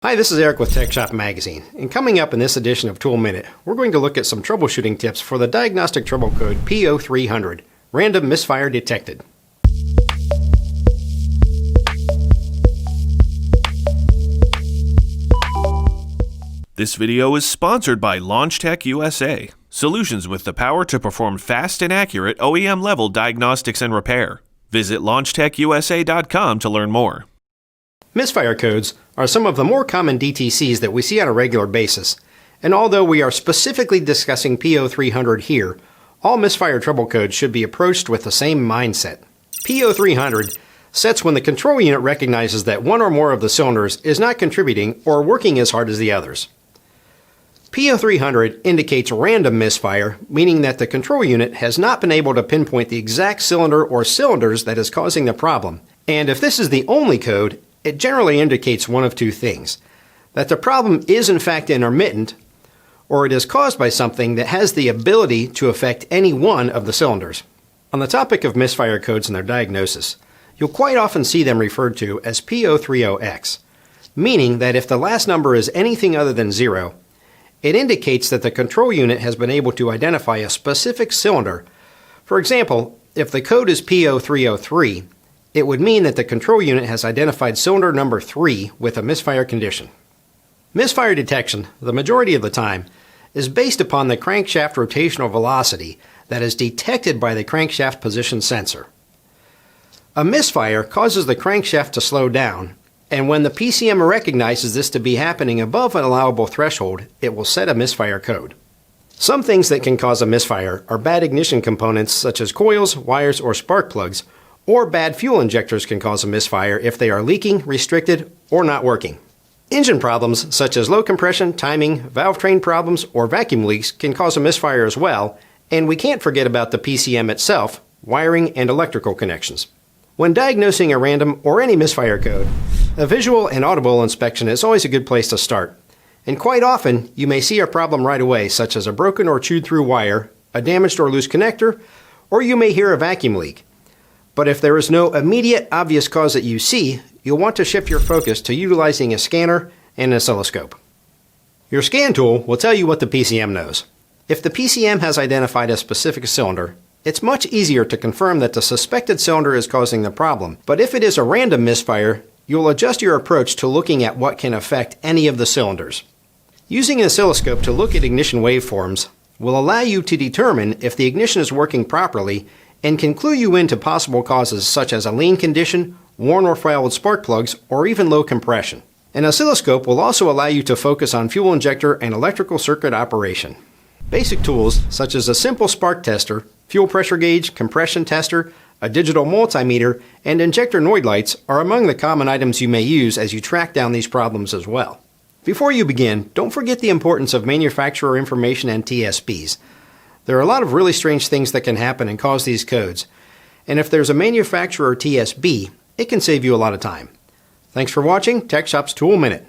Hi, this is Eric with TechShop Magazine, and coming up in this edition of Tool Minute, we're going to look at some troubleshooting tips for the diagnostic trouble code P0300, Random Misfire Detected. This video is sponsored by LaunchTech USA, solutions with the power to perform fast and accurate OEM-level diagnostics and repair. Visit LaunchTechUSA.com to learn more. Misfire codes are some of the more common DTCs that we see on a regular basis, and although we are specifically discussing P0300 here, all misfire trouble codes should be approached with the same mindset. P0300 sets when the control unit recognizes that one or more of the cylinders is not contributing or working as hard as the others. P0300 indicates random misfire, meaning that the control unit has not been able to pinpoint the exact cylinder or cylinders that is causing the problem, and if this is the only code, it generally indicates one of two things: that the problem is in fact intermittent, or it is caused by something that has the ability to affect any one of the cylinders. On the topic of misfire codes and their diagnosis, you'll quite often see them referred to as P030X, meaning that if the last number is anything other than 0, it indicates that the control unit has been able to identify a specific cylinder. For example, if the code is P0303, it would mean that the control unit has identified cylinder number 3 with a misfire condition. Misfire detection, the majority of the time, is based upon the crankshaft rotational velocity that is detected by the crankshaft position sensor. A misfire causes the crankshaft to slow down, and when the PCM recognizes this to be happening above an allowable threshold, it will set a misfire code. Some things that can cause a misfire are bad ignition components such as coils, wires, or spark plugs, or bad fuel injectors can cause a misfire if they are leaking, restricted, or not working. Engine problems such as low compression, timing, valve train problems, or vacuum leaks can cause a misfire as well, and we can't forget about the PCM itself, wiring, and electrical connections. When diagnosing a random or any misfire code, a visual and audible inspection is always a good place to start. And quite often, you may see a problem right away, such as a broken or chewed through wire, a damaged or loose connector, or you may hear a vacuum leak. But if there is no immediate obvious cause that you see, you'll want to shift your focus to utilizing a scanner and an oscilloscope. Your scan tool will tell you what the PCM knows. If the PCM has identified a specific cylinder, it's much easier to confirm that the suspected cylinder is causing the problem. But if it is a random misfire, you'll adjust your approach to looking at what can affect any of the cylinders. Using an oscilloscope to look at ignition waveforms will allow you to determine if the ignition is working properly and can clue you into possible causes such as a lean condition, worn or fouled spark plugs, or even low compression. An oscilloscope will also allow you to focus on fuel injector and electrical circuit operation. Basic tools such as a simple spark tester, fuel pressure gauge, compression tester, a digital multimeter, and injector noid lights are among the common items you may use as you track down these problems as well. Before you begin, don't forget the importance of manufacturer information and TSPs. There are a lot of really strange things that can happen and cause these codes, and if there's a manufacturer TSB, it can save you a lot of time. Thanks for watching TechShop's Tool Minute.